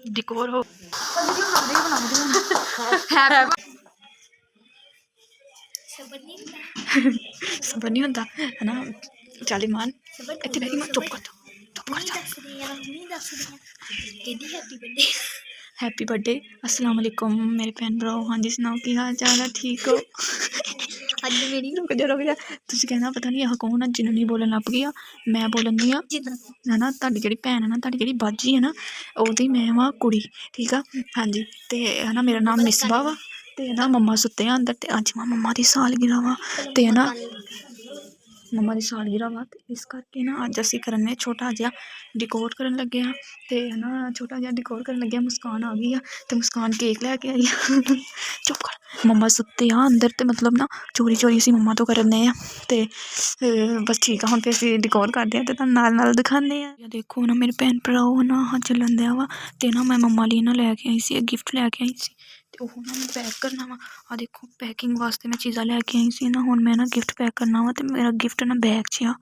डिकोर हो सबर नहीं होता है ना। चल ईमान इत्थे बैठ ईमान चुप कर जा हैप्पी बर्थडे अस्सलाम वालेकुम मेरे भैन भराओ। हाँ जी सुनाओ की हाल चाल है ठीक हो। रुक जा तुसीं कहना पता नहीं यह कौन है जिन्होंने नहीं बोलन लग गई। मैं बोलन दी है ना तुहाडी जिहड़ी भैन है ना तुहाडी जिहड़ी बाजी है ना ओहदी मैं वां कुड़ी ठीक है। हाँ जी ते है ना मेरा नाम मिसबा वा ते ना मम्मा सुत्ते हैं अंदर ते अज मम्मा दी सालगिरह वा ते ना मम्मा दी सालगिरह वा इस करके ना अज असीं करने छोटा जिहा डिकोर करन लगे हाँ ते है ना छोटा जिहा डिकोर करन लगे। मुस्कान आ गई है ते मुस्कान केक लैके आई चुप कर मम्मा सुत्ते आ अंदर ते मतलब ना चोरी चोरी असीं मम्मा तो करने ते बस ठीक है। हुण फिर असीं डिकोर करदे ते तुहानूं नाल नाल दिखाने देखो ना मेरे भैन भराओ ना हाँ चलन दिया वा ते ना मैं मम्मा लिए ना लैके आई सी गिफ्ट लैके आई सी ते ओह ना मैं पैक करना वा। आ देखो पैकिंग वास्ते मैं चीज़ां लैके आई सी ना हुण मैं ना गिफ्ट पैक करना वा ते मेरा गिफ्ट ना बैग च आ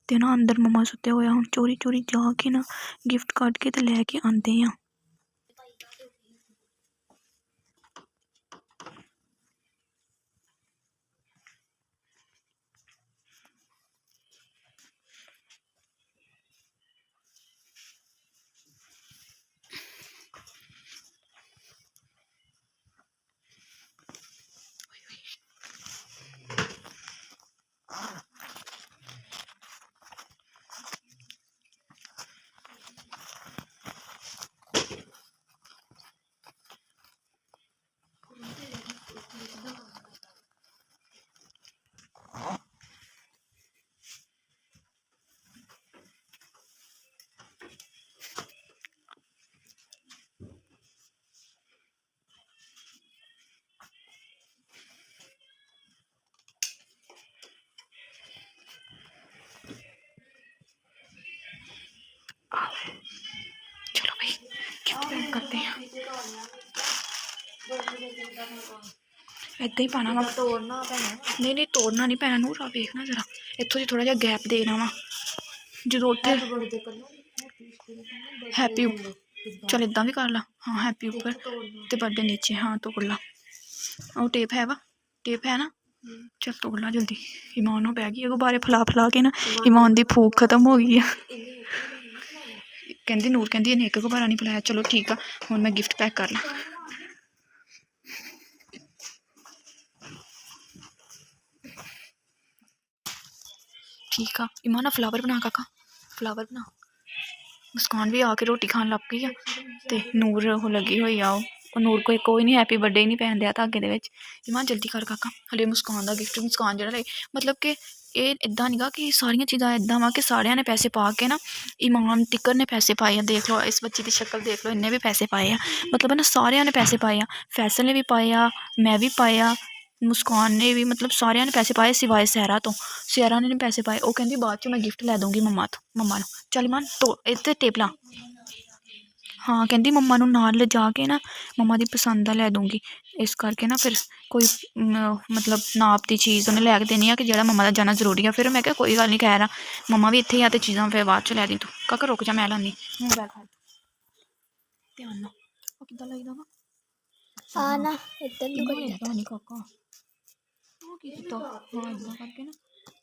ते ना अंदर मम्मा सुत्ते होए हुण चोरी चोरी जाके ना गिफ्ट कड्ढ के ते लैके आंदे आ। चलो भाई गिफ्ट पैक करते हैं इदा ही पाना वा नहीं तोड़ना नहीं पैना नूर देखना जरा इत्थों जी थोड़ा जिहा गैप देना वा जो उत्थे हैप्पी चल इदा भी कर ला हाँ हैप्पी उपर ते बर्थडे नीचे हाँ तोड़ ला वो टेप है वा टेप है ना चल तोड़ ला जल्दी। ईमान हो पै गई गुब्बारे फैला के ना ईमान की फूक खत्म हो गई है कहती नूर कहती इन्हें एक गुब्बारा नहीं फैलाया। चलो ठीक है हुण मैं गिफ्ट पैक कर ला। ठीक है ईमान फ्लावर बना काका फ्लावर बना। मुस्कान भी आके रोटी खान लग गई है ते नूर वो लगी हुई आ नूर कोई नहीं हैप्पी बर्थडे नहीं पैन दिया धागे दे विच। ईमान जल्दी कर काका हले मुस्कान का गिफ्ट मुस्कान जो मतलब कि ये इदा नहीं गा कि सारिया चीज़ां इदा वा कि सारिया ने पैसे पा के ना ईमान तिकर ने पैसे पाए हैं। देख लो इस बच्ची की शक्ल देख लो इन्हें भी पैसे पाए हैं मतलब ना सारिया ने पैसे पाए हैं। फैसल ने भी पाए मैं भी पाया मुस्कान ने भी मतलब सारिया ने पैसे पाए सिवाय सहरा तो सहरा ने नहीं पैसे पाए। वो कहती बाद च मैं गिफ्ट लै दूँगी मम्मा तो मम्मा चल ईमान तो इत्थे टेप ला हाँ कहती मम्मा नूं नाल ले जाके ना मम्मा दी पसंद दा लै दूँगी। इस करके ना फिर कोई मतलब नाप की चीज़ उन्हें लैके देनी है कि जेह्ड़ा मम्मा दा जाना जरूरी है। फिर मैं क्या कोई गल नहीं कह रहा मम्मा भी इत्थे ही आ ते चीज़ां फिर बाद च लै दी तू काका रुक जा मैं लानी ध्यान ना किद्दां लगदा वा आना इधर नु कर जाता नहीं काका हाँ की कीता हाँ इदां करके ना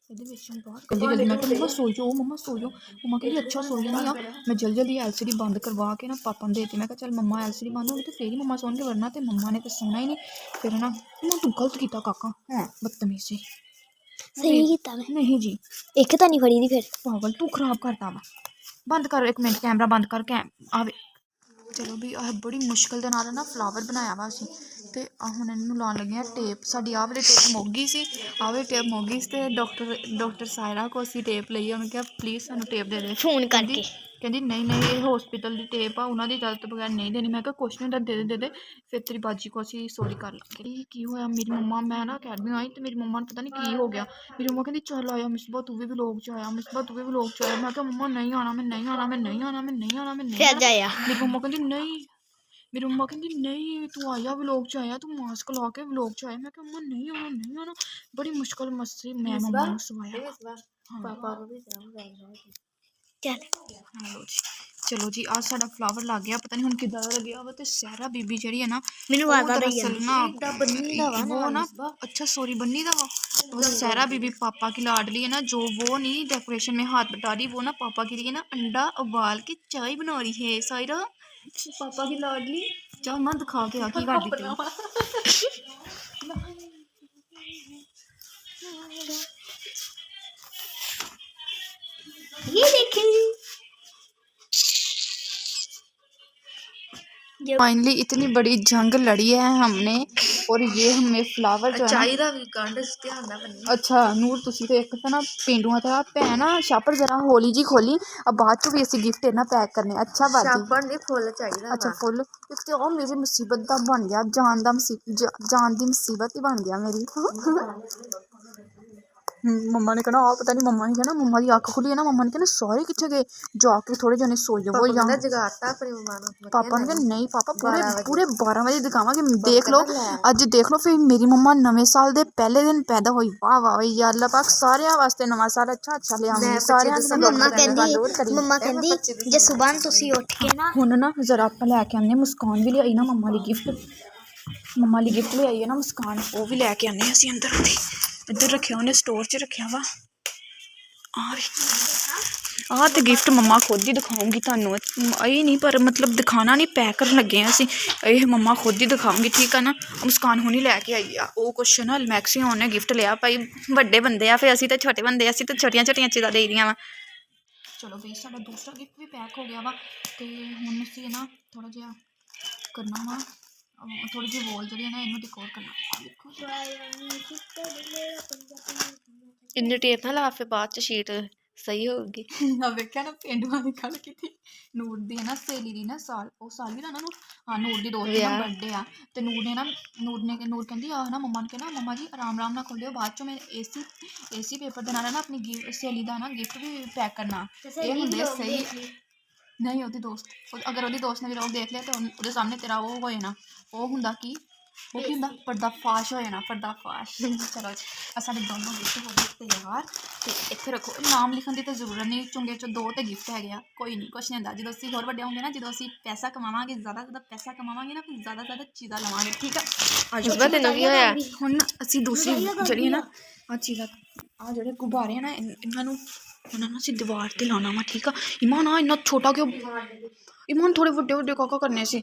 मम्मा सो जाओ मम्मा कहती अच्छा सो जानी आ। मैं जल्दी जल्दी LCD बंद करवा के ना पापा ने देती। मैं चल मम्मा LCD बंद होगी तो फिर ही मम्मा सोन के वरना तो मम्मा ने तो सोना ही नहीं। फिर ना तू गलत किया काका हाँ बदतमीज जी सही कीता मैं नहीं जी एक तो नहीं फड़ी दी फिर पागल तू खराब करता वा बंद कर एक मिनट कैमरा बंद कर आवे। चलो भी बड़ी मुश्किल के नाल ना फ्लावर बनाया वा असीं ते हुण इन्हूं लाउण लगे टेप। साडी आह वाली टेप मुक गई सी आह वाली टेप मुक गई ते डॉक्टर सायरा को असीं टेप लई उन्हें कहा प्लीज़ सानूं टेप दे दे फोन करके कहती नहीं ये हॉस्पिटल की टेप आ उन्होंने इजाजत बगैर नहीं देनी। मैं कुछ नहीं होंदा दे दे फिर तेरी बाजी को असीं सॉरी कर लांगे। की होया मेरी मम्मा मैं ना अकैडमी आई तो मेरी मम्मा ने पता नहीं की हो गया मेरी मम्मा कहती चल आया मिसबा तू भी व्लॉग च आया मिसबा तू भी व्लॉग च आया। मैं कहा मम्मा नहीं आना मैं नहीं आना मैं नहीं आना मैं नहीं आना मैं नहीं आना। मेरी मम्मा कहती नहीं मेरी मम्मा कहती नहीं तू आया व्लॉग च आया तू मास्क ला के व्लॉग च आया। मैं कहा मम्मा नहीं आना बड़ी मुश्किल मस्सी मैं मम्मा ने सवाया। हाँ चल हाँ लो जी ਚਲੋ ਜੀ ਆ ਸਾਡਾ ਫਲਾਵਰ ਲੱਗ ਗਿਆ, ਪਤਾ ਨਹੀਂ ਹੁਣ ਕਿੱਦਾਂ ਦਾ ਲੱਗਿਆ ਵਾ। ਤੇ ਸਹਿਰਾ ਬੀਬੀ ਜਿਹੜੀ ਹੈ ਨਾ ਮੈਨੂੰ ਉਹ ਆਦਾ ਦਰਅਸਲ ਨਾ ਬੰਨੀ ਦਾ ਵਾ वो ना अच्छा सॉरी बन्नी दा वो तो सहरा बीबी पापा की लाडली है ना, जो वो नहीं डेकोरेशन में हाथ बटा रही, वो ना पापा के लिए ना अंडा उबाल के चाय बना रही है। सायरा पापा की लाडली चाह मैं दिखा के आ की कर दी ये देखें फाइनली इतनी बड़ी जंग लड़ी है हमने और ये हमें फ्लावर जो है ਚਾਹੀਦਾ ਵੀ ਗੰਢ ਧਿਆਨ ਨਾਲ ਬੰਨੀ। अच्छा ਨੂਰ ਤੁਸੀਂ ਤੇ ਇੱਕ ਤਾਂ ਨਾ ਪੇਂਡੂਆਂ ਦਾ ਭੈਣ ਆ ਛਾਪੜ ਜਰਾ ਹੋਲੀ ਜੀ ਖੋਲੀ ਆ ਬਾਅਦ ਚ ਵੀ ਅਸੀਂ ਗਿਫਟ ਇਹਨਾਂ ਪੈਕ ਕਰਨੇ। ਅੱਛਾ ਬਾਜੀ ਛਾਪੜ ਨਹੀਂ ਫੁੱਲ ਚਾਹੀਦਾ ਅੱਛਾ ਫੁੱਲ ਇੱਕ ਤੇ ਉਹ ਮੇਰੀ ਮੁਸੀਬਤ ਦਾ ਬਣ ਗਿਆ ਜਾਨ ਦਾ ਜਾਨ ਦੀ ਮੁਸੀਬਤ ਹੀ ਬਣ ਗਿਆ ਮੇਰੀ। ਮੰਮਾ ਨੇ ਕਹਿਣਾ ਆ ਪਤਾ ਨਹੀਂ ਮੰਮਾ ਨੇ ਕਹਿਣਾ ਮੰਮਾ ਦੀ ਅੱਖ ਖੁੱਲੀ ਹੈ ਨਾ ਮੰਮਾ ਨੇ ਕਹਿਣਾ ਸਾਰੇ ਕਿੱਥੇ ਗਏ ਜਾ ਕੇ ਥੋੜੇ ਜਣੇ ਸੋ ਜਾਵੋ ਜਾਂ ਜਗਾਤਾ ਆਪਣੀ ਮੰਮਾ ਨੂੰ। ਪਾਪਾ ਨੇ ਕਿਹਾ ਨਹੀਂ ਪਾਪਾ ਪੂਰੇ 12 ਵਜੇ ਦਿਖਾਵਾਂਗੇ ਦੇਖ ਲਓ ਅੱਜ ਦੇਖ ਲਓ। ਫਿਰ ਮੇਰੀ ਮੰਮਾ ਨਵੇਂ ਸਾਲ ਦੇ ਪਹਿਲੇ ਦਿਨ ਪੈਦਾ ਹੋਈ। ਵਾਹ ਵਾਹ ਯਾ ਅੱਲਾ ਪਾਕ ਸਾਰਿਆਂ ਵਾਸਤੇ ਨਵਾਂ ਸਾਲ ਅੱਛਾ ਲਿਆਉਂਦੀ ਸਾਰਿਆਂ ਦੇ। ਮੰਮਾ ਕਹਿੰਦੀ ਜੇ ਸੁਬਾਹ ਤੁਸੀਂ ਉੱਠ ਕੇ ਨਾ ਹੁਣ ਨਾ ਜ਼ਰਾ ਆਪਾਂ ਲੈ ਕੇ ਆਉਂਦੇ ਮੁਸਕਾਨ ਵੀ ਲਿਆਈ ਨਾ ਮੰਮਾ ਲਈ ਗਿਫਟ ਲਿਆਈ ਹੈ ਨਾ ਮੁਸਕਾਨ ਉਹ ਵੀ ਲੈ ਕੇ ਆਉਂਦੇ ਅਸੀਂ ਅੰਦਰ ਉਹਦੀ ਇੱਧਰ ਰੱਖਿਆ ਉਹਨੇ ਸਟੋਰ 'ਚ ਰੱਖਿਆ ਵਾ। ਆਹ ਤੇ ਗਿਫਟ ਮੰਮਾ ਖੁਦ ਹੀ ਦਿਖਾਉਂਗੀ ਤੁਹਾਨੂੰ ਇਹ ਨਹੀਂ ਪਰ ਮਤਲਬ ਦਿਖਾਣਾ ਨਹੀਂ ਪੈਕ ਕਰਨ ਲੱਗੇ ਹਾਂ ਅਸੀਂ ਇਹ ਮੰਮਾ ਖੁਦ ਹੀ ਦਿਖਾਉਂਗੀ ਠੀਕ ਆ ਨਾ। ਮੁਸਕਾਨ ਹੁਣੀ ਲੈ ਕੇ ਆਈ ਆ ਉਹ ਕੁਛ ਨਾ ਮੈਕਸੀ ਉਹਨੇ ਗਿਫਟ ਲਿਆ ਭਾਈ ਵੱਡੇ ਬੰਦੇ ਆ ਫਿਰ ਅਸੀਂ ਤਾਂ ਛੋਟੇ ਬੰਦੇ ਅਸੀਂ ਤਾਂ ਛੋਟੀਆਂ ਚੀਜ਼ਾਂ ਦੇ ਦੀਆਂ ਵਾ। ਚਲੋ ਵੀ ਸਾਡਾ ਦੂਸਰਾ ਗਿਫਟ ਵੀ ਪੈਕ ਹੋ ਗਿਆ ਵਾ ਤੇ ਹੁਣ ਅਸੀਂ ਨਾ ਥੋੜਾ ਜਿਹਾ ਕਰਨਾ ਵਾ ਥੋੜੀ ਜਿਹੀ ਵੋਲ ਜਿਹੜੀ ਹੈ ਨਾ ਇਹਨੂੰ ਡਿਕੋਰ ਕਰਨਾ। ਦੇਖੋ ਇੰਨੇ ਟੇਪ ਨਾਲ ਲਾ ਫਿਰ ਬਾਅਦ ਚ ਸ਼ੀਟ ਸਹੀ ਹੋਊਗੀ। ਆ ਵੇਖਿਆ ਨਾ ਪੇਂਡੂਆਂ ਦੀ ਗੱਲ ਕੀਤੀ ਨੂਰ ਦੀ ਹੈ ਨਾ ਸਹੇਲੀ ਦੀ ਨਾ ਸਾਲ ਵੀ ਨਾ ਨੂਰ ਹਾਂ ਨੂਰ ਦੀ ਦੋਸਤ ਦਾ ਬਰਥਡੇ ਆ ਤੇ ਨੂਰ ਕਹਿੰਦੀ ਆ ਨਾ ਮੰਮਾ ਨੂੰ ਕਹਿਣਾ ਮੰਮਾ ਜੀ ਆਰਾਮ ਨਾਲ ਖੋਲਿਓ ਬਾਅਦ ਚੋਂ ਮੈਂ ਏਸੀ ਪੇਪਰ ਦੇ ਨਾਲ ਨਾ ਆਪਣੀ ਸਹੇਲੀ ਦਾ ਨਾ ਗਿਫਟ ਵੀ ਪੈਕ ਕਰਨਾ। ਇਹ ਹੁੰਦੇ ਸਹੀ ਨਹੀਂ ਉਹਦੀ ਦੋਸਤ ਅਗਰ ਉਹਦੀ ਦੋਸਤ ਨੇ ਵੀ ਲੋਕ ਦੇਖ ਲਿਆ ਤਾਂ ਉਹਦੇ ਸਾਹਮਣੇ ਤੇਰਾ ਉਹ ਹੋ ਜਾਣਾ ਉਹ ਹੁੰਦਾ ਕੀ ਹੁੰਦਾ ਪਰਦਾਫਾਸ਼ ਹੋ ਜਾਣਾ ਪਰਦਾਫਾਸ਼। ਚਲੋ ਸਾਡੇ ਦੋਨੋਂ ਗਿਫਟ ਹੋ ਗਏ ਤਿਆਰ ਤੇ ਇੱਥੇ ਰੱਖੋ। ਨਾਮ ਲਿਖਣ ਦੀ ਤਾਂ ਜ਼ਰੂਰਤ ਨਹੀਂ ਚੁੰਗੇ 'ਚ 2 ਤੇ ਗਿਫਟ ਹੈਗੇ ਆ ਕੋਈ ਨਹੀਂ ਕੁਛ ਨਹੀਂ ਹੁੰਦਾ। ਜਦੋਂ ਅਸੀਂ ਹੋਰ ਵੱਡੇ ਹੋਵਾਂਗੇ ਨਾ ਜਦੋਂ ਅਸੀਂ ਪੈਸਾ ਕਮਾਵਾਂਗੇ ਜ਼ਿਆਦਾ ਪੈਸਾ ਕਮਾਵਾਂਗੇ ਨਾ ਫਿਰ ਜ਼ਿਆਦਾ ਚੀਜ਼ਾਂ ਲਵਾਂਗੇ ਠੀਕ ਆ। ਹੁਣ ਅਸੀਂ ਦੂਸਰੀ ਜਿਹੜੀ ਹੈ ਨਾ ਆਹ ਚੀਜ਼ਾਂ ਆਹ ਜਿਹੜੇ ਗੁਬਾਰੇ ਆ ਨਾ ਇਹਨਾਂ ਨੂੰ ਅਸੀਂ ਦੀਵਾਰ ਤੇ ਲਾਉਣਾ ਵਾ ਠੀਕ ਆ। ਇਮਾਨ ਆ ਇੰਨਾ ਛੋਟਾ ਕਿਉਂ ਇਮਾਨ ਥੋੜੇ ਵੱਡੇ ਕਾਕਾ ਕਰਨੇ ਸੀ।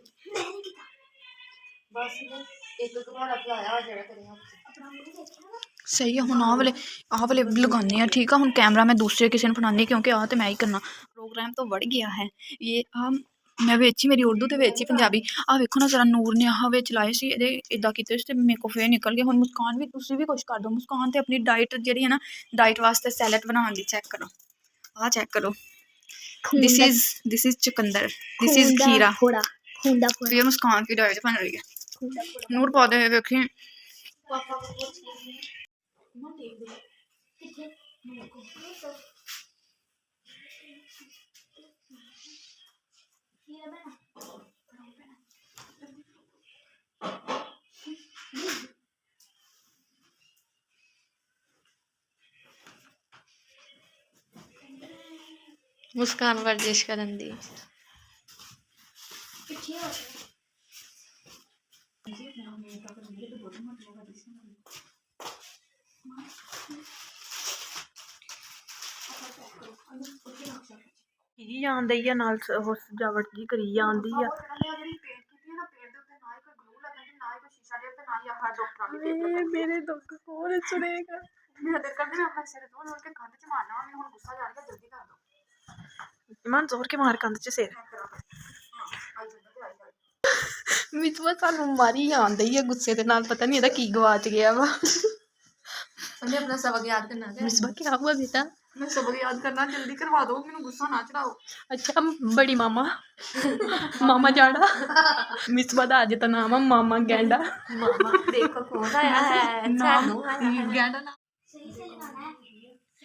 ਸਹੀ ਆ ਹੁਣ ਆਹ ਵਾਲੇ ਲਗਾਉਂਦੇ ਆ ਠੀਕ ਆ। ਹੁਣ ਕੈਮਰਾ ਮੈਂ ਦੂਸਰੇ ਕਿਸੇ ਨੂੰ ਫੜਾਉਂਦੀ ਕਿਉਂਕਿ ਆਹ ਤੇ ਮੈਂ ਹੀ ਕਰਨਾ ਪ੍ਰੋਗਰਾਮ ਤੋਂ ਵੜ ਗਿਆ ਹੈ ਇਹ ਆ ਮੈਂ ਵਿੱਚ ਹੀ ਮੇਰੀ ਉਰਦੂ ਤੇ ਵਿੱਚ ਹੀ ਪੰਜਾਬੀ ਆਹ ਵੇਖੋ ਨਾ ਜ਼ਰਾ ਨੂਰ ਨੇ ਆਹ ਵਿੱਚ ਲਾਏ ਸੀ ਇਹਦੇ ਇੱਦਾਂ ਕੀਤੇ ਸੀ ਤੇ ਮੇਰੇ ਕੋਲ ਫੇਰ ਨਿਕਲ ਗਿਆ। ਹੁਣ ਮੁਸਕਾਨ ਵੀ ਤੁਸੀਂ ਵੀ ਕੁਛ ਕਰ ਦਿਓ। ਮੁਸਕਾਨ ਤੇ ਆਪਣੀ ਡਾਈਟ ਜਿਹੜੀ ਹੈ ਨਾ ਡਾਈਟ ਵਾਸਤੇ ਸੈਲਡ ਬਣਾਉਣ ਦੀ ਚੈੱਕ ਕਰੋ ਆਹ ਚੈੱਕ ਕਰੋ दिस इज चुकंदर दिस इज खीरा ये मुस्कान की डाइट बन रही है। नूर पौधे देखिए ਮੁਸਕਾਨ ਵਰਜਿਸ਼ ਕਰਨ ਦੀ ਕੀ ਜਾਂਦੀ ਆ ਨਾਲ ਉਹ ਸਜਾਵਟ ਜੀ ਕਰੀ ਜਾਂਦੀ ਆ। ਮੇਰੇ ਦੁੱਖ ਕੋਲ ਸੁਣੇਗਾ ਮੇਰਾ ਦਿਲ ਕਰਦਾ ਮੈਂ ਆਪਣੇ ਸਿਰ ਤੋਂ ਕੇ ਕੰਧ ਚ ਮਾਰਨਾ ਮੈਨੂੰ ਹੁਣ ਗੁੱਸਾ ਚੜ ਗਿਆ ਜਲਦੀ ਕਰ ਦੋ ਇਮਾਨ ਜ਼ੋਰ ਕੇ ਮਾਰ ਕੰਧ ਚ ਸਿਰ ਮਿਸਵਾ ਸਾਨੂੰ ਮਾਰੀ ਜਾਂਦੀ ਆ ਗੁੱਸੇ ਦੇ ਨਾਲ ਪਤਾ ਨਹੀਂ ਇਹਦਾ ਕੀ ਗਵਾਚ ਗਿਆ ਵਾ। ਉਹਨੇ ਆਪਣਾ ਸਬਕ ਯਾਦ ਕਰਨਾ ਹੈ। मिसबा क्या हुआ बेटा मैं सबक याद करना जल्दी करवा दो मैंने गुस्सा ना चढ़ाओ। अच्छा बड़ी मामा मामा जाड़ा मिसबा दा अज दा नाम है मामा गैंडा। मामा देखो कौन आया है नाम गैंडा ना सही से लगाना है।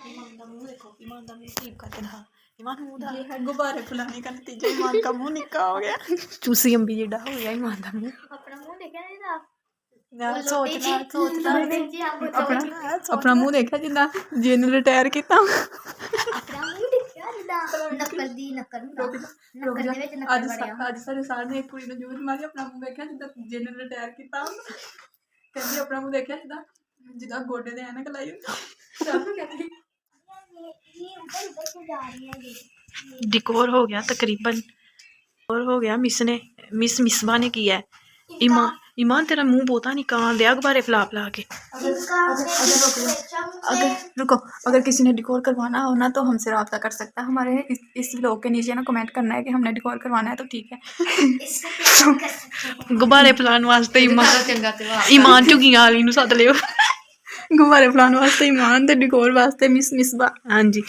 ईमान दा मुंह देखो ईमान दा मुंह टीप करके दिखा ईमान मुंह दा ये है गुब्बारे फुलाने का नतीजा ईमान का मुंह निक्का हो गया चूसी अंबी जेड़ा हो गया ईमान दा मुंह अपना मुंह देखा नहीं था अपना मुंह देखा जिन्ना जिन रिटायर किया ਨਕਲ ਦੀ ਨਕਲ ਰੁਕ ਹੁੰਦਾ ਜਾ ਰੁਕ ਨਕਲ ਜਾ ਦੇ ਵਿੱਚ ਨਕਲ ਅੱਜ ਵੜਿਆ ਅੱਜ ਸਾਡੇ ਸਾਰ ਨੇ ਇੱਕ ਕੁੜੀ ਨੂੰ ਜੂਰ ਮਾਰੀ ਆਪਣਾ ਮੂੰਹ ਵੇਖਿਆ ਜਿੱਦਾਂ ਜਿਹਨੇ ਰਿਟਾਇਰ ਕੀਤਾ ਕਹਿੰਦੀ ਆਪਣਾ ਮੂੰਹ ਦੇਖਿਆ ਜਿੱਦਾਂ ਗੋਡੇ ਦੇ ਐਨਕ ਲਾਈ ਹੁੰਦੀ ਸਾਨੂੰ ਕਹਿੰਦੀ ये ऊपर ऊपर से जा रही है ये डिकोर हो गया तकरीबन और हो गया मिस मिसबा ने किया है ईमान तेरा मुंह बहुता नहीं कहाँ दिया गुब्बारे फैला फैला के रुको अगर किसी ने डिकोर करवाना हो ना तो हमसे रब्ता कर सकता है हमारे इस व्लॉग के नीचे ना कमेंट करना है कि हमने डिकोर करवाना है तो ठीक है गुब्बारे फैलाने वास्ते ईमान झुग्गियां वाली नूं सद लियो गुब्बारे फैलाने वास्ते ईमान ते डिकोर वास्ते मिसबा हाँ जी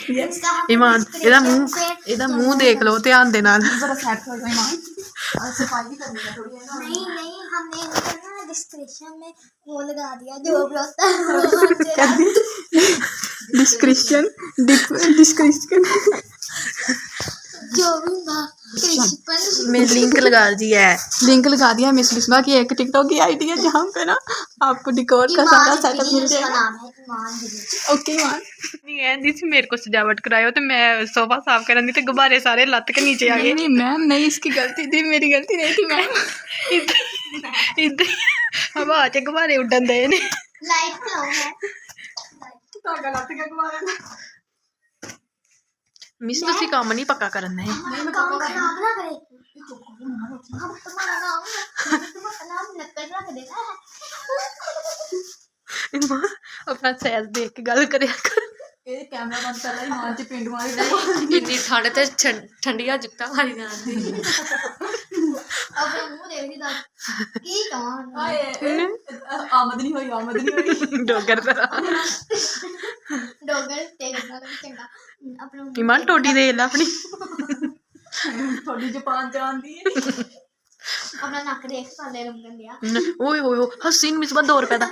ईमान ਇਹਦਾ ਮੂੰਹ ਦੇਖ ਲਓ ਧਿਆਨ ਦੇ ਨਾਲ जरा सेट हो जाओ ईमान सफाई भी करनी है थोड़ी है ना नहीं नहीं हमने इनको ना डिस्क्रिप्शन में वो लगा दिया जो भी होता है डिस्क्रिप्शन जो भी होगा प्रिंसिपल मैं लिंक लगा दी है लिंक लगा दिया मिस बिस्मा की एक टिकटॉक की आईडी है जहाँ पे ना आपको डिकोर का सारा सेटअप मिल उसका जाएगा नाम है ईमान गिरी ओके ईमान नहीं कहती थी मेरे को सजावट कराओ तो मैं सोफा साफ करन दी ते गुब्बारे सारे लत के नीचे आ नहीं गए नहीं मैम नहीं इसकी गलती थी मेरी गलती नहीं थी मैम इधर हवा च गुब्बारे उड्डन दे ने लाइट क्यों है धागा लत के गुब्बारे मिस तुसी काम नहीं पक्का करना है काम खराब ना करे हम तुम्हारा नाम नकल रख देना है ईमान अपना सैज देख के गल करया कर ਇਹ ਕੈਮਰਾ ਬੰਦ ਕਰ ਲੈ ईमान च पिंड मारी इतनी ठंड ते ठंडिया जुत्ता मारी जाती अब मुंह देख दी की कौन आमदनी होई डोगर तरह डोगर टेक ना चंगा अपना ईमान टोडी दे ला अपनी थोड़ी जापान जानदी है अपना नक देख साले रंगन दिया ओए ओए हसीन मिसबा 2 रुपए दा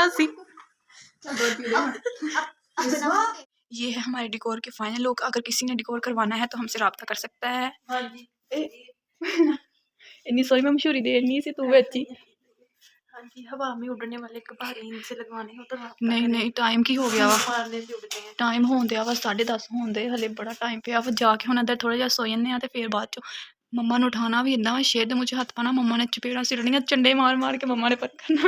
हसी अपना ये है हमारे डिकोर के फाइनल लुक अगर किसी ने डिकोर करवाना है तो हमसे रब्ता कर सकता है हां जी इतनी सोई में मशहूरी देनी सी तू बेची हां जी हवा में उड़ने वाले गुब्बारे इनसे लगवाने हो तो नहीं नहीं टाइम की हो गया वा मारने से उड़ते हैं टाइम होन दिया वा 10:30 होन दे हले बड़ा टाइम पिया वा जाके हुण अंदर थोड़ा जिहा सो जन्ने आ ते फिर बाद चो मम्मा ने उठाना भी इदा वा शेर दे मुँह च हत्थ पाना मम्मा ने चपेड़ा सिटनियां चंडे मार मार के मम्मा ने पर करना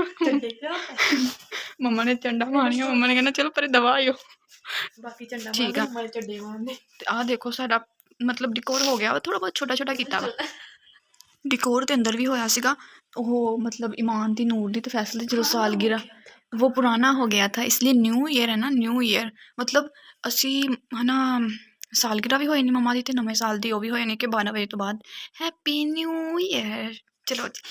मम्मा ने चंडा मारिया मम्मा ने कहना चलो पर दवा आयो बाकी चंडा ठीक है हमारे चड्डे मारने ते आ देखो साडा मतलब डिकोर हो गया वा थोड़ा बहुत छोटा छोटा कीता वा डिकोर ਦੇ ਅੰਦਰ ਵੀ ਹੋਇਆ ਸੀਗਾ ਉਹ मतलब ईमान दी नूर दी ते फैसल जो सालगिरह वो पुराना हो गया था इसलिए न्यू ईयर है ना न्यू ईयर मतलब ਅਸੀਂ है ना सालगिरह भी होई नहीं मम्मा दी ते नਵੇਂ साल दी ਉਹ ਵੀ ਹੋਏ ਨਹੀਂ ਕਿ 12 ਵਜੇ ਤੋਂ ਬਾਅਦ हैप्पी न्यू ईयर चलो जी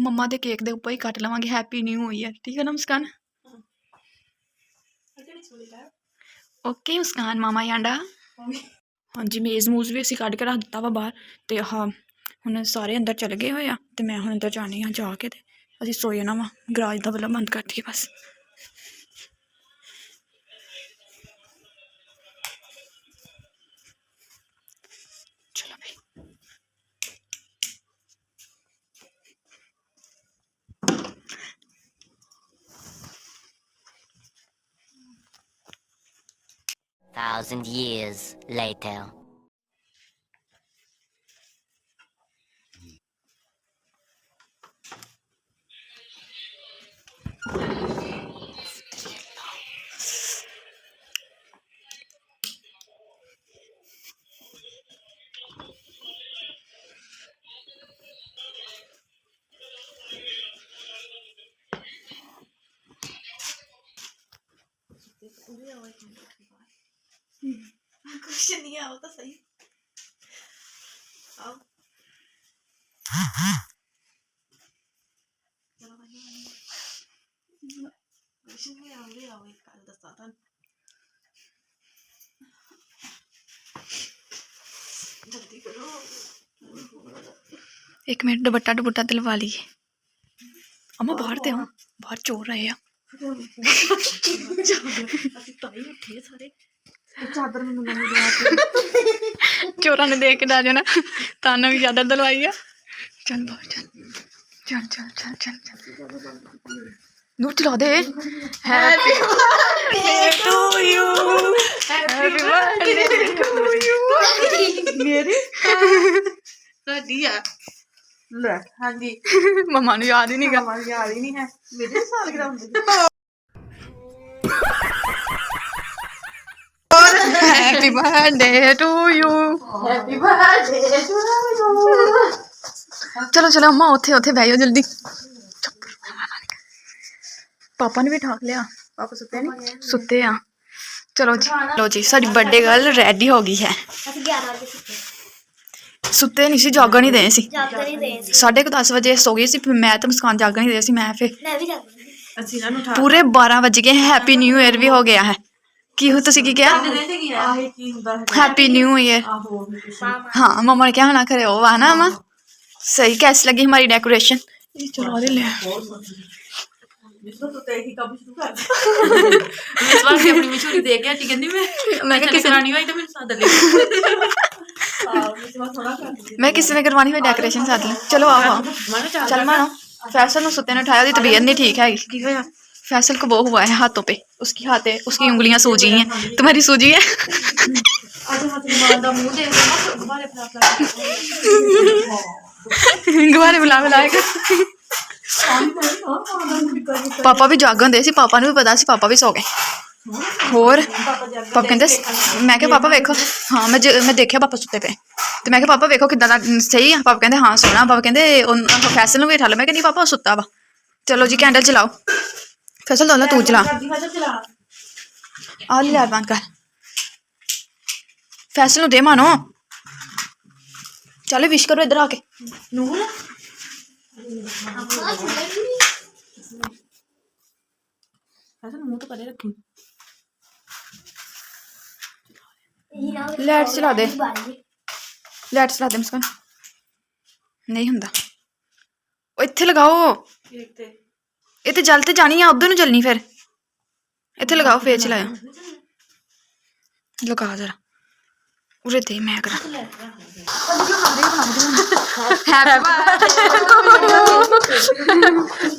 मम्मा ਦੇ ਕੇਕ ਦੇ ਉੱਪਰ ਹੀ ਕੱਟ ਲਵਾਂਗੇ हैप्पी न्यू ईयर ठीक है ना मुस्कान ओके मुस्कान मामा यांडा हाँ जी मेज़ मूज़ भी ਅਸੀਂ ਕੱਢ ਕੇ ਰੱਖ ਦਿੱਤਾ ਵਾ ਬਾਹਰ ਤੇ ਆਹ ਹੁਣ ਸਾਰੇ ਅੰਦਰ ਚਲੇ ਗਏ ਹੋਏ ਆ ਤੇ ਮੈਂ ਹੁਣ ਅੰਦਰ ਜਾਣੀ ਆ ਜਾ ਕੇ ਤੇ ਅਸੀਂ ਸੋ ਜਾਣਾ ਵਾ ਗਰਾਜ ਦਾ ਬੱਲਬ ਬੰਦ ਕਰ ਦਈਏ ਬਸ ਚਲੋ ਬਈ Thousand years later. कुछ नहीं आओ तो सही आओ कुछ नहीं आओ ले आओ एक काल दस्ता था जल्दी करो एक मिनट दुपट्टा दिलवा लिए अम्मा बाहर ते बाहर चोर रहे हैं चादर में चोरा ने देख के डर जाना ताना भी चादर दिलवाई है चल बाहर चल चल चल चल चल चल ਨੂੰ ਚਲਾ ਦੇ happy birthday to you happy birthday to you ਮੇਰੀ ਸਾਡੀ ਆ ਲੈ ਹਾਂਜੀ ਮਮਾ ਨੂੰ ਯਾਦ ਹੀ ਨਹੀਂ ਗਾ ਹਮਾਰੀ ਯਾਦ ਹੀ ਨਹੀਂ ਹੈ ਮੇਰੇ ਸਾਲ ਗ੍ਰਾਮ ਦੇ happy birthday to you happy birthday to you ਚਲੋ ਚਲੋ ਅੰਮਾ ਉੱਥੇ ਬਹਿ ਜਾਓ ਜਲਦੀ ਪਾਪਾ ਨੇ ਵੀ ਠਾਕ ਲਿਆ ਪਾਪਾ ਸੁੱਤੇ ਨਹੀਂ ਸੁੱਤੇ ਆ ਚਲੋ ਜੀ ਸਾਡੀ ਬਰਥਡੇ ਗਰਲ ਰੈਡੀ ਹੋ ਗਈ ਹੈ ਅਸੀਂ 11 ਵਜੇ ਸੁੱਤੇ ਨਹੀਂ ਸੀ ਜਾਗਣ ਹੀ ਦੇ ਸੀ ਜਾਗਰ ਹੀ ਰਹੇ ਸੀ 10:30 ਵਜੇ ਸੋ ਗਈ ਸੀ ਫਿਰ ਮੈਂ ਤੇ ਮੁਸਕਾਨ ਜਾਗਣ ਹੀ ਦੇ ਸੀ ਮੈਂ ਫਿਰ ਮੈਂ ਵੀ ਜਾਗਰ ਅਸੀਂ ਇਹਨਾਂ ਨੂੰ ਠਾ ਪੂਰੇ 12 ਵਜ ਗਏ ਹੈਪੀ ਨਿਊ ਈਅਰ ਵੀ ਹੋ ਗਿਆ ਹੈ ਕੀ ਹੋ ਤੁਸੀਂ ਕੀ ਕਿਹਾ ਆਹੇ ਕੀ ਹੁੰਦਾ ਹੈ हैप्पी न्यू ईयर ਆਹੋ हाँ मम्मा ने क्या होना करे वो वाह ना अम्मा सही कैसी लगी हमारी डेकोरेशन चलो ले ਜਿਸ ਤੋਂ ਤੇ ਹੀ ਕੰਮ ਸ਼ੁਰੂ ਕਰ ਇਸ ਵਾਰ ਵੀ ਆਪਣੀ ਮਸ਼ਹੂਰੀ ਦੇ ਕੇ ਆਂਟੀ ਕਹਿੰਦੀ ਮੈਂ ਕਿਸੇ ਰਾਣੀ ਹੋਈ ਤਾਂ ਮੈਨੂੰ ਸਾਦ ਲੈ मैं किसी ने करवानी हुई डेकोरेशन साथ ली चलो आओ आओ चल मानो फैसल ने सुते ने उठाया उसकी तबीयत नहीं ठीक है ਕੀ ਹੋਇਆ फैसल को वो हुआ है हाथों पे उसकी उंगलियां सूजी हैं तुम्हारी सूजी है ਅੱਜ ਹੱਥ ਮਾਰ ਦਾ ਮੂੰਹ ਦੇਖ ਨਾ ਗੁਬਾਰੇ ਫਲਾ गुब्बारे बुला बुलाएगा पापा भी जागन दे सी पापा ने भी पता सी पापा भी सो गए होर पापा कहते मैं क्या पापा वेखो हाँ मैं देखा पापा सुते पे तो मैं क्या पापा वेखो किदा सही है पापा कहते हाँ सोना पापा कहते फैसल भी उठा लो मैं कहनी पापा सुता वा चलो जी कैंडल चलाओ फैसल दोनों तू चला आ ले बंद कर फैसल नु दे मानो चलो विश करो इधर आके ਨੂਰ ऐसा मुंह तो करे रखी लाइट चला दे लाइट चला दे मुस्कान नहीं हुंदा ओ इत्थे लगाओ ये ते जल ते जानी है उधर नु चलनी फिर इत्थे लगाओ फिर चलाया लगा जरा उरे दे मैं करा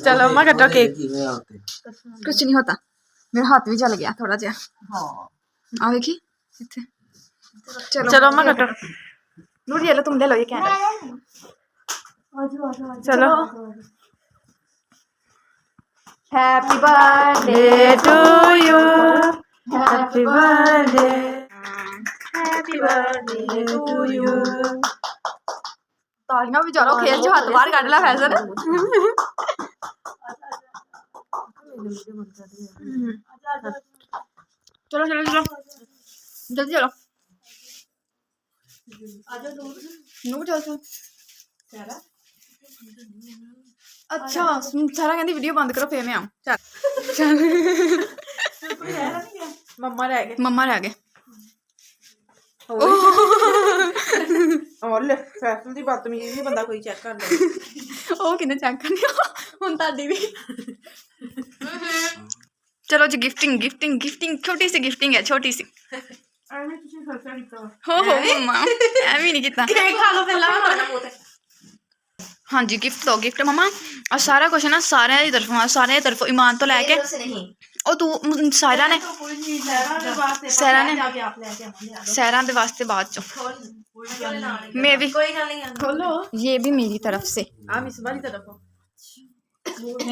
चलो अम्मा कटो केक कुछ नहीं होता मेरा हाथ भी जल गया थोड़ा जा आओ देखी इत्थे चलो अम्मा कटो नूर ये लो तुम ले लो ये कैंडल चलो happy birthday to you happy birthday happy birthday to you तालियां भी चलो खेल जो हाथ बाहर काट ला फैसल चलो चलो चलो जल्दी चलो नूर चल चल अच्छा सारा कहती वीडियो बंद करो फिर मैं आऊं चल मम्मा रह गए मम्मा रह गए और ले फैसल दी बदतमीजी नहीं बंदा कोई चेक कर ले ਉਹ ਕਿਨੇ ਚੈੱਕ ਕਰਨੀ ਹੁਣ ਤੁਹਾਡੀ ਵੀ ਚਲੋ ਜੀ ਗਿਫਟਿੰਗ ਛੋਟੀ ਸੀ ਗਿਫਟਿੰਗ ਹੈ ਛੋਟੀ ਸੀ ਐਵੇਂ ਤੁਸੀਂ ਖਰਚਾ ਕੀਤਾ ਹੋ ਮਮਾ ਐਵੇਂ ਨਹੀਂ ਕੀਤਾ केक खा लो पहला खाना बहुत है हाँ जी गिफ्ट दो गिफ्ट मम्मा और सारा कुछ ना सारे की तरफों ईमान तो लैके ओ तू सारा ने सैरा ने सैरा दे वास्ते बाद चो मैं भी खोलो ये भी मेरी तरफ से आ मिस वाली तरफ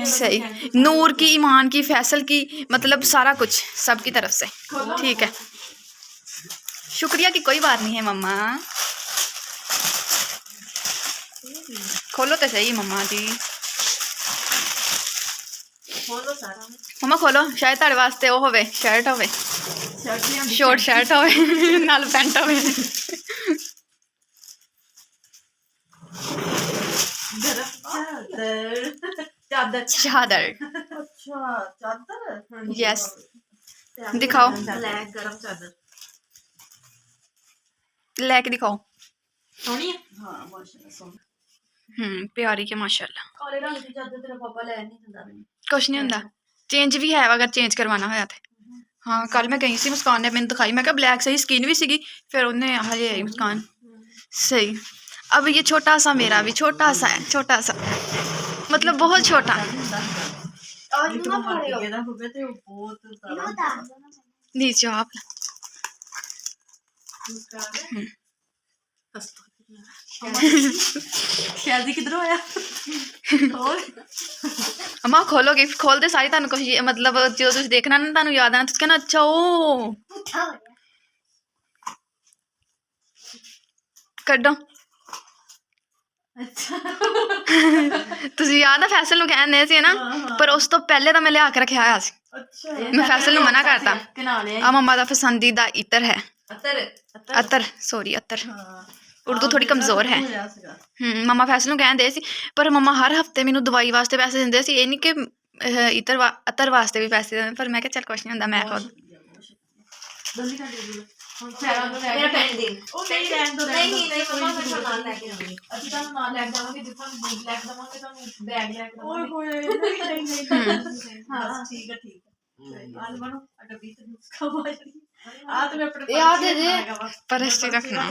सही नूर की ईमान की फैसल की मतलब सारा कुछ सबकी तरफ से ठीक है शुक्रिया की कोई बात नहीं है मम्मा खोलो तो सही मम्मा जी खोलो सारा मम्मा खोलो शायद तेरे वास्ते वो होवे शर्ट होवे शॉर्ट शर्ट होवे नाल पैंट होवे चादर चादर अच्छा चादर यस दिखाओ ब्लैक गरम चादर लेके दिखाओ सोनी है हाँ माशाल्लाह सोनी प्यारी के माशाल्लाह काले रंग की चादर तेरा पापा ले नहीं दिंदा मैनूं कुछ नहीं होंदा चेंज भी है अगर चेंज करवाना होया तो हाँ कल मैं गई सी मुस्कान ने मैंने दिखाई मैं कहा ब्लैक सही स्किन भी सीगी फिर उन्हें हजे आई मुस्कान सही अब ये छोटा सा मेरा भी छोटा सा है छोटा सा मतलब बहुत छोटा ਇਹਨੂੰ ਨਾ ਫੜਿਓ ਇਹਦਾ ਹੋਵੇ ਤੇ ਉਹ ਬਹੁਤ ਇਹਨੂੰ ਉਤਾਰ ਦਿਓ ਨਾ नीचे आप ਸ਼ਾਇਦ ਕਿਧਰੋਂ ਆਇਆ ਹੋਰ अम्मा खोलो गिफ्ट खोल दे सारी तुहानू कुछ मतलब जो तुम देखना ना तुहानू याद आना तुम कहना अच्छा ओ ਪੁੱਠਾ ਹੋ ਗਿਆ ਕੱਢੋ ਤੁਸੀਂ ਯਾਦ ਆ ਫੈਸਲ ਨੂੰ ਕਹਿੰਦੇ ਸੀ ਨਾ ਪਰ ਉਸ ਤੋਂ ਪਹਿਲੇ ਤਾਂ ਮੈਂ ਲਿਆ ਕੇ ਰੱਖਿਆ ਹੋਇਆ ਸੀ ਅੱਛਾ ਮੈਂ ਫੈਸਲ ਨੂੰ ਮਨਾ ਕਰਤਾ ਕਿਨਾ ਲਿਆ ਆ ਮੰਮਾ ਦਾ ਪਸੰਦੀਦਾ ਇਤਰ ਹੈ ਅਤਰ अतर सॉरी अतर ਹਾਂ उर्दू थोड़ी कमजोर है मम्मा फैसल ਨੂੰ ਕਹਿੰਦੇ ਸੀ ਪਰ ਮੰਮਾ ਹਰ ਹਫਤੇ ਮੈਨੂੰ ਦਵਾਈ ਵਾਸਤੇ ਪੈਸੇ ਦਿੰਦੇ ਸੀ ਇਹ ਨਹੀਂ ਕਿ ਅਤਰ ਵਾਸਤੇ ਵੀ ਪੈਸੇ ਦਿੰਦੇ ਪਰ ਮੈਂ ਕਿਹਾ ਚੱਲ ਕੁਛ ਨਹੀਂ ਹੁੰਦਾ ਮੈਂ ਖੁਦ ਮੇਰਾ ਪੈਨ ਦੇ ਉਹ ਨਹੀਂ ਰਹਿਣ ਦੋ ਨਹੀਂ ਮੰਮਾ ਫਿਰ ਨਾਲ ਲੈ ਕੇ ਆਉਂਗੀ ਅਸੀਂ ਤੁਹਾਨੂੰ ਨਾਲ ਲੈ ਜਾਵਾਂਗੇ ਜਿੱਥੋਂ ਬੂਟ ਲੈ ਕੇ ਦਵਾਂਗੇ ਤੁਹਾਨੂੰ ਬੈਗ ਲੈ ਕੇ ਦਵਾਂਗੇ ਓਏ ਨਹੀਂ ਹਾਂ ਠੀਕ ਹੈ आज बनो डब्बी से उसका आ तो मैं अपने याद है दे परस ਚ ਰੱਖਣਾ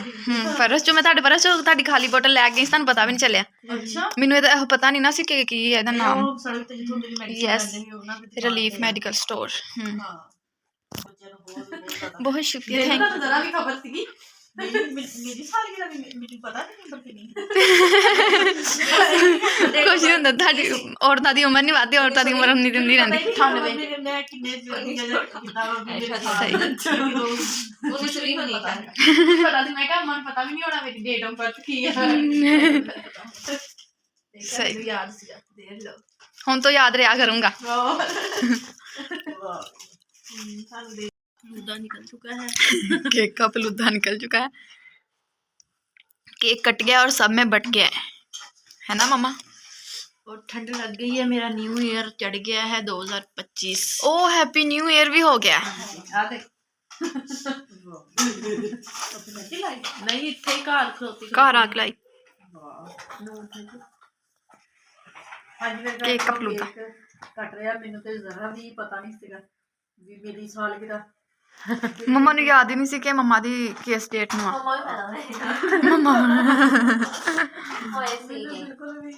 ਪਰਸ ਚ ਮੈਂ ਤੁਹਾਡੇ ਪਰਸ ਚ ਤੁਹਾਡੀ ਖਾਲੀ ਬੋਤਲ ਲੈ ਗਈ ਸੀ ਤੁਹਾਨੂੰ ਪਤਾ ਵੀ ਨਹੀਂ ਚੱਲਿਆ अच्छा ਮੈਨੂੰ ਇਹਦਾ ਪਤਾ ਨਹੀਂ ਨਾ ਸੀ ਕਿ ਕੀ ਹੈ ਇਹਦਾ ਨਾਮ ਉਹ ਸੜਕ ਤੇ ਜਿੱਥੋਂ ਮੇਰੀ ਮੈਡੀਸਿਨ ਯੈਸ ਲੈਂਦੇ ਸੀ ਉਹਨਾਂ ਦੇ ਰਿਲੀਫ ਮੈਡੀਕਲ ਸਟੋਰ ਹਾਂ ਬੱਚਿਆਂ ਨੂੰ ਬਹੁਤ ਪਤਾ ਬਹੁਤ ਸ਼ੁਕਰੀਆ ਮੈਨੂੰ ਥੈਂਕ ਤਾਂ ਜ਼ਰਾ ਵੀ ਖਬਰ ਸੀਗੀ ਮੇਰੀ ਸਾਲ ਕੀ ਵੀ ਮੈਨੂੰ ਪਤਾ ਨਹੀਂ ਨੰਬਰ ਕਿੰਨੀ ਕੁਛ ਨਹੀਂ ਹੁੰਦਾ ਤੁਹਾਡੀ ਔਰਤਾਂ ਦੀ ਉਮਰ ਨਹੀਂ ਵੱਧਦੀ ਔਰਤਾਂ ਦੀ ਉਮਰ ਉਨੀ ਦਿੰਦੀ ਰਹਿੰਦੀ 98 ਮੈਂ ਕਿੰਨੇ ਕਿਦਾਂ ਉਹਨੂੰ ਸ਼ੁਰੂ ਹੋਣੀ ਪਤਾ ਸੀ ਮੈਂ ਕਿਹਾ ਮਨ ਪਤਾ ਵੀ ਨਹੀਂ ਹੋਣਾ ਮੇਰੀ ਡੇਟ ਆਫ ਬਰਥ ਕੀ ਹੈ ਸਹੀ ਯਾਦ ਸੀ ਦੇਖ ਲਓ ਹੁਣ ਤੋਂ ਯਾਦ ਰਿਹਾ ਕਰੂੰਗਾ ਸਾਨੂੰ लूदा निकल चुका है केक का फलूदा निकल चुका है केक कट गया और सब में बट गया है ना मम्मा और ठंड लग गई है मेरा न्यू ईयर चढ़ गया है 2025 ओ हैप्पी न्यू ईयर भी हो गया आ देख नहीं इत्थे घर खलोती घर आग लाई केक का फलूदा कट रहा मैनू तो जरा भी पता नहीं सीगा भी मेरी सालगिरह मम्मा ਨੂੰ याद ही नहीं सी कि मम्मा दी किस डेट ਨੂੰ ਮੰਮਾ ਵੀ ਪੈਦਾ मम्मा ਹੋਏ ਸੀ बिल्कुल भी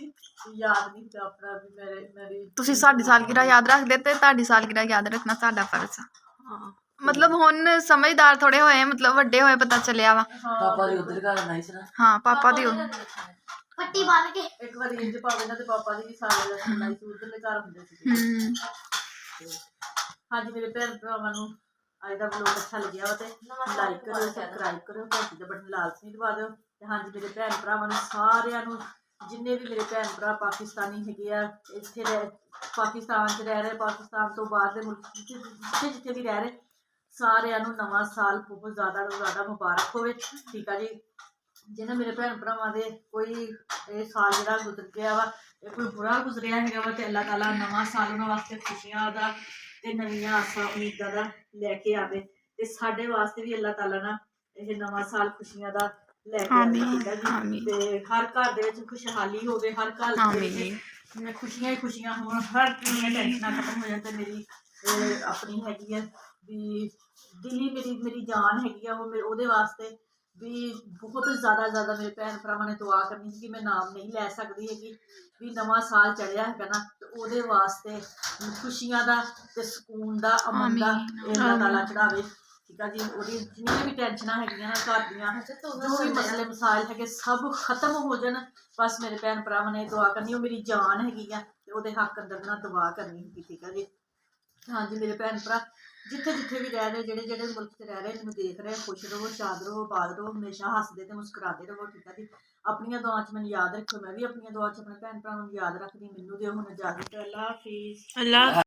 याद नहीं था अपना भी मेरी ਤੁਸੀਂ ਸਾਡੀ ਸਾਲਗਿਰਾ ਯਾਦ ਰੱਖਦੇ ਤੇ ਤੁਹਾਡੀ ਸਾਲਗਿਰਾ ਯਾਦ ਰੱਖਣਾ ਸਾਡਾ ਫਰਜ਼ ਆ हाँ ਮਤਲਬ ਹੁਣ ਸਮਝਦਾਰ ਥੋੜੇ ਹੋਏ ਮਤਲਬ ਵੱਡੇ ਹੋਏ ਪਤਾ ਚੱਲਿਆ ਵਾ ਪਾਪਾ ਦੀ ਉਧਰ ਘਰ ਨਹੀਂ ਸੀ ਨਾ ਹਾਂ ਪਾਪਾ ਦੀ ਪੱਟੀ ਬੰਨ ਕੇ एक बार इंज पावे ना ते पापा दी भी सालगिरह सुनाई सी उधरले घर हुंदे सी हाँ जी मेरे भैन भरावां नूं ਅੱਜ ਦਾ ਵਲੋਗ ਅੱਛਾ ਲੱਗਿਆ ਵਾ ਤੇ ਲਾਈਕ ਕਰਿਓ ਸਬਸਕ੍ਰਾਈਬ ਕਰਿਓ ਘੰਟੀ ਦਾ ਬਟਨ ਲਾਜ਼ਮੀ ਦਬਾ ਦਿਓ ਤੇ ਹਾਂਜੀ ਮੇਰੇ ਭੈਣ ਭਰਾਵਾਂ ਨੂੰ ਸਾਰਿਆਂ ਨੂੰ ਜਿੰਨੇ ਵੀ ਮੇਰੇ ਭੈਣ ਭਰਾ ਪਾਕਿਸਤਾਨੀ ਹੈਗੇ ਆ ਇੱਥੇ ਪਾਕਿਸਤਾਨ 'ਚ ਰਹਿ ਰਹੇ ਪਾਕਿਸਤਾਨ ਤੋਂ ਬਾਹਰ ਦੇ ਮੁਲਕ ਜਿੱਥੇ ਵੀ ਰਹਿ ਰਹੇ ਸਾਰਿਆਂ ਨੂੰ ਨਵਾਂ ਸਾਲ ਬਹੁਤ ਜ਼ਿਆਦਾ ਤੋਂ ਜ਼ਿਆਦਾ ਮੁਬਾਰਕ ਹੋਵੇ ਠੀਕ ਆ ਜੀ ਜਿਹਨਾਂ ਮੇਰੇ ਭੈਣ ਭਰਾਵਾਂ ਦੇ ਕੋਈ ਇਹ ਸਾਲ ਜਿਹੜਾ ਗੁਜ਼ਰ ਗਿਆ ਵਾ ਇਹ ਕੋਈ ਬੁਰਾ ਗੁਜ਼ਰਿਆ ਹੈਗਾ ਵਾ ਤੇ ਅੱਲਾਹ ਤਾਲਾ ਨਵਾਂ ਸਾਲ ਉਹਨਾਂ ਵਾਸਤੇ ਖੁਸ਼ੀਆਂ ਦਾ ਤੇ ਨਵੀਆਂ ਆਸਾਂ ਉਮੀਦਾਂ ਦਾ ਲੈ ਕੇ ਆਵੇ ਤੇ ਸਾਡੇ ਵਾਸਤੇ ਵੀ ਅੱਲਾਹ ਤਾਲਾ ਨਾ ਇਹ ਨਵਾਂ ਸਾਲ ਖੁਸ਼ੀਆਂ ਦਾ ਲੈ ਕੇ ਆਵੇ ਠੀਕ ਹੈ ਜੀ ਤੇ ਹਰ ਘਰ ਦੇ ਵਿੱਚ ਖੁਸ਼ਹਾਲੀ ਹੋਵੇ ਹਰ ਘਰ ਦੇ ਵਿੱਚ ਖੁਸ਼ੀਆਂ ਹੀ ਖੁਸ਼ੀਆਂ ਹੋਣ ਹਰ ਦੀਆਂ ਟੈਨਸ਼ਨਾਂ ਖਤਮ ਹੋ ਜਾਣ ਤੇ ਮੇਰੀ ਆਪਣੀ ਹੈਗੀ ਆ ਵੀ ਦਿਲੀ ਮੇਰੀ ਜਾਨ ਹੈਗੀ ਆ ਉਹ ਉਹਦੇ ਵਾਸਤੇ ਵੀ ਬਹੁਤ ਜ਼ਿਆਦਾ ਮੇਰੇ ਭੈਣ ਭਰਾਵਾਂ ਨੇ ਦੁਆ ਕਰਨੀ ਸੀ ਕਿ ਮੈਂ ਨਾਮ ਨਹੀਂ ਲੈ ਸਕਦੀ ਹੈਗੀ ਵੀ ਨਵਾਂ ਸਾਲ ਚੜ੍ਹਿਆ ਹੈਗਾ ਨਾ ਤੇ ਉਹਦੇ ਵਾਸਤੇ ਖੁਸ਼ੀਆਂ ਦਾ ਤੇ ਸਕੂਨ ਦਾ ਅਮਨ ਦਾ ਅੱਲਾਹ ਤਾਲਾ ਚੜਾਵੇ ਠੀਕ ਆ ਜੀ ਉਹਦੀ ਜਿੰਨੀਆਂ ਵੀ ਟੈਨਸ਼ਨਾਂ ਹੈਗੀਆਂ ਨਾ ਘਰ ਦੀਆਂ ਜੋ ਵੀ ਮਸਲੇ ਮਸਾਇਲ ਹੈਗੇ ਸਭ ਖਤਮ ਹੋ ਜਾਣ ਬਸ ਮੇਰੇ ਭੈਣ ਭਰਾਵਾਂ ਨੇ ਦੁਆ ਕਰਨੀ ਉਹ ਮੇਰੀ ਜਾਨ ਹੈਗੀ ਆ ਤੇ ਉਹਦੇ ਹੱਕ ਅੰਦਰ ਨਾ ਦੁਆ ਕਰਨੀ ਹੈਗੀ ਠੀਕ ਆ ਜੀ ਹਾਂਜੀ ਮੇਰੇ ਭੈਣ ਭਰਾ ਜਿੱਥੇ ਵੀ ਰਹਿ ਰਹੇ ਜਿਹੜੇ ਮੁਲਕ 'ਚ ਰਹਿ ਰਹੇ ਮੈਨੂੰ ਦੇਖ ਰਹੇ ਖੁਸ਼ ਰਹੋ ਸ਼ਾਦ ਰਹੋ ਆਬਾਦ ਰਹੋ ਹਮੇਸ਼ਾ ਹੱਸਦੇ ਤੇ ਮੁਸਕਰਾਦੇ ਰਹੋ ਠੀਕ ਆ ਜੀ ਆਪਣੀਆਂ ਦੁਆਵਾਂ 'ਚ ਮੈਨੂੰ ਯਾਦ ਰੱਖਿਓ ਮੈਂ ਵੀ ਆਪਣੀਆਂ ਦੁਆਵਾਂ 'ਚ ਆਪਣੇ ਭੈਣ ਭਰਾਵਾਂ ਨੂੰ ਯਾਦ ਰੱਖਦੀ ਮੈਨੂੰ ਦਿਓ ਹੁਣ ਇਜਾਜ਼ਤ ਅੱਲਾ ਹਾਫਿਜ਼ ਅੱਲਾ